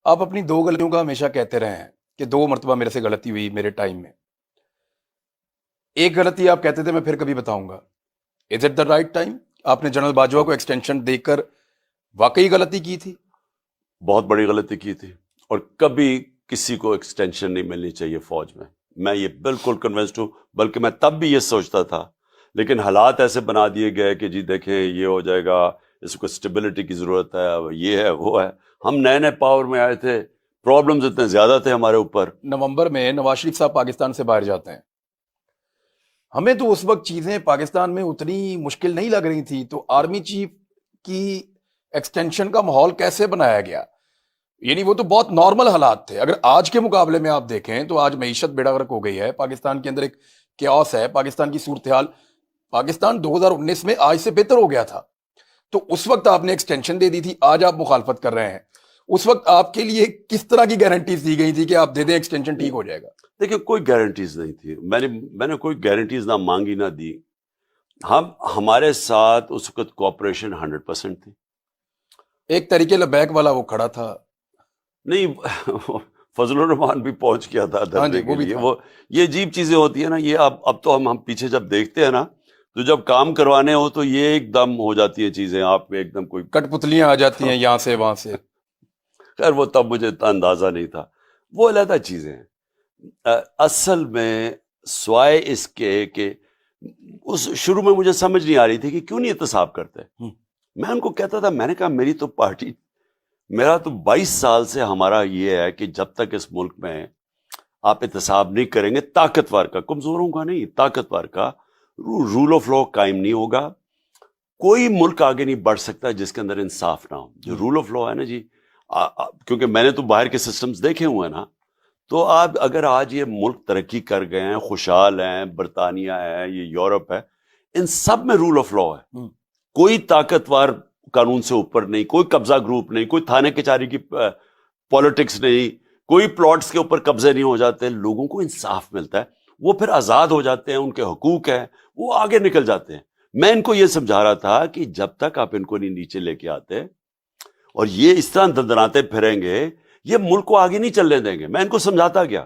آپ اپنی دو غلطیوں کا ہمیشہ کہتے رہے ہیں کہ 2 مرتبہ میرے سے غلطی ہوئی میرے ٹائم میں. ایک غلطی آپ کہتے تھے میں پھر کبھی بتاؤں گا. Is it the right time? آپ نے جنرل باجوہ کو ایکسٹینشن دے کر واقعی غلطی کی تھی؟ بہت بڑی غلطی کی تھی، اور کبھی کسی کو ایکسٹینشن نہیں ملنی چاہیے فوج میں یہ بالکل کنونسڈ ہوں. بلکہ میں تب بھی یہ سوچتا تھا، لیکن حالات ایسے بنا دیے گئے کہ جی دیکھیں یہ ہو جائے گا، اس کو اسٹیبلٹی کی ضرورت ہے، یہ ہے وہ ہے. ہم نئے پاور میں آئے تھے، پرابلمز اتنے زیادہ تھے ہمارے اوپر. نومبر میں نواز شریف صاحب پاکستان سے باہر جاتے ہیں. ہمیں تو اس وقت چیزیں پاکستان میں اتنی مشکل نہیں لگ رہی تھی، تو آرمی چیف کی ایکسٹینشن کا ماحول کیسے بنایا گیا؟ یعنی وہ تو بہت نارمل حالات تھے. اگر آج کے مقابلے میں آپ دیکھیں تو آج معیشت بیڑا غرق ہو گئی ہے، پاکستان کے اندر ایک کیوس ہے، پاکستان کی صورتحال. پاکستان 2019 میں آج سے بہتر ہو گیا تھا، تو اس وقت آپ نے ایکسٹینشن دے دی تھی. آج آپ مخالفت کر رہے ہیں. اس وقت آپ کے لیے کس طرح کی گارنٹیز دی گئی تھی کہ آپ دے دیں ایکسٹینشن ٹھیک ہو جائے گا؟ دیکھیں کوئی گارنٹیز نہیں تھی، میں نے کوئی گارنٹیز نہ مانگی نہ دی. ہمارے ساتھ اس وقت کوآپریشن 100% تھی. ایک طریقے لبیک والا وہ کھڑا تھا. نہیں فضل الرحمان بھی پہنچ گیا تھا دھرنے کے لیے. وہ یہ عجیب چیزیں ہوتی ہیں نا، یہ اب تو ہم پیچھے جب دیکھتے ہیں نا، تو جب کام کروانے ہو تو یہ ایک دم ہو جاتی ہیں چیزیں، آپ میں ایک دم کوئی کٹ پتلیاں آ جاتی ہیں یہاں سے وہاں سے. خیر وہ تب مجھے اتنا اندازہ نہیں تھا، وہ علیحدہ چیزیں ہیں. اصل میں سوائے اس کے کہ اس شروع میں مجھے سمجھ نہیں آ رہی تھی کہ کیوں نہیں احتساب کرتے. میں ان کو کہتا تھا، میں نے کہا میری تو پارٹی، میرا تو 22 سال سے ہمارا یہ ہے کہ جب تک اس ملک میں آپ احتساب نہیں کریں گے، طاقتور کا، کمزوروں کا نہیں، طاقتور کا رول آف لا قائم نہیں ہوگا. کوئی ملک آگے نہیں بڑھ سکتا جس کے اندر انصاف نہ ہو. جو رول آف لا ہے نا جی، کیونکہ میں نے تو باہر کے سسٹمز دیکھے ہوئے ہیں نا، تو آپ اگر آج یہ ملک ترقی کر گئے ہیں، خوشحال ہیں، برطانیہ ہے، یہ یورپ ہے، ان سب میں رول آف لا ہے. کوئی طاقتور قانون سے اوپر نہیں، کوئی قبضہ گروپ نہیں، کوئی تھانے کچہری کی پالیٹکس نہیں، کوئی پلاٹس کے اوپر قبضے نہیں ہو جاتے. لوگوں کو انصاف ملتا ہے، وہ پھر آزاد ہو جاتے ہیں، ان کے حقوق ہیں، وہ آگے نکل جاتے ہیں. میں ان کو یہ سمجھا رہا تھا کہ جب تک آپ ان کو نہیں نیچے لے کے آتے اور یہ اس طرح دندناتے پھریں گے، یہ ملک کو آگے نہیں چلنے دیں گے. میں ان کو سمجھاتا گیا،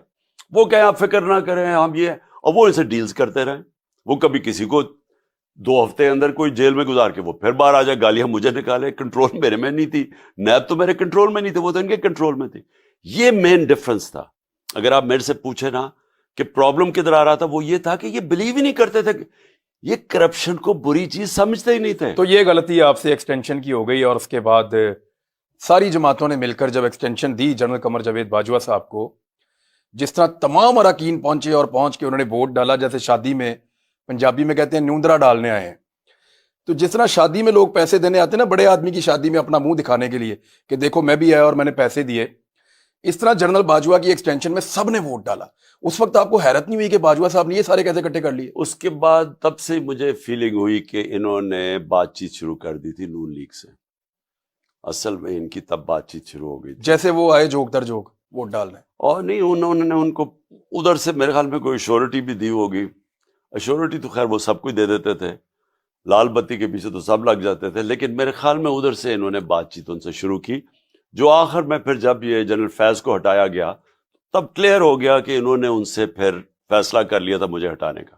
وہ کہیں آپ فکر نہ کریں ہم یہ، اور وہ ان سے ڈیلز کرتے رہیں. وہ کبھی کسی کو 2 ہفتے اندر کوئی جیل میں گزار کے وہ پھر باہر آ جائے، گالیاں مجھے نکالے. کنٹرول میرے میں نہیں تھی، نیب تو میرے کنٹرول میں نہیں تھے، وہ تو ان کے کنٹرول میں تھی. یہ مین ڈفرنس تھا. اگر آپ میرے سے پوچھیں نا کہ پرابلم کدھر آ رہا تھا، وہ یہ تھا کہ یہ بلیو ہی نہیں کرتے تھے، یہ کرپشن کو بری چیز سمجھتے ہی نہیں تھے. تو یہ غلطی آپ سے ایکسٹینشن کی ہو گئی، اور اس کے بعد ساری جماعتوں نے مل کر جب ایکسٹینشن دی جنرل قمر جاوید باجوہ صاحب کو، جس طرح تمام اراکین پہنچے اور پہنچ کے انہوں نے ووٹ ڈالا، جیسے شادی میں پنجابی میں کہتے ہیں نیوندرا ڈالنے آئے ہیں. تو جس طرح شادی میں لوگ پیسے دینے آتے ہیں نا، بڑے آدمی کی شادی میں اپنا منہ دکھانے کے لیے کہ دیکھو میں بھی آیا اور میں نے پیسے دیے، اس طرح جنرل باجوہ کی ایکسٹینشن میں سب نے ووٹ ڈالا. اس وقت آپ کو حیرت نہیں ہوئی کہ باجوہ صاحب نے یہ سارے کیسے اکٹھے کر لیے؟ اس کے بعد تب سے مجھے فیلنگ ہوئی کہ انہوں نے بات چیت شروع کر دی تھی نون لیگ سے. اصل میں ان کی تب بات چیت شروع ہو گئی تھی، جیسے وہ آئے جوک در جوک ووٹ ڈالنے. اور نہیں انہوں نے ان کو ادھر سے میرے خیال میں کوئی ایشورٹی بھی دی ہوگی. ایشورٹی تو خیر وہ سب کو دے دیتے تھے، لال بتی کے پیچھے تو سب لگ جاتے تھے، لیکن میرے خیال میں ادھر سے انہوں نے بات چیت ان سے شروع کی، جو آخر میں پھر جب یہ جنرل فیض کو ہٹایا گیا تب کلیئر ہو گیا کہ انہوں نے ان سے پھر فیصلہ کر لیا تھا مجھے ہٹانے کا.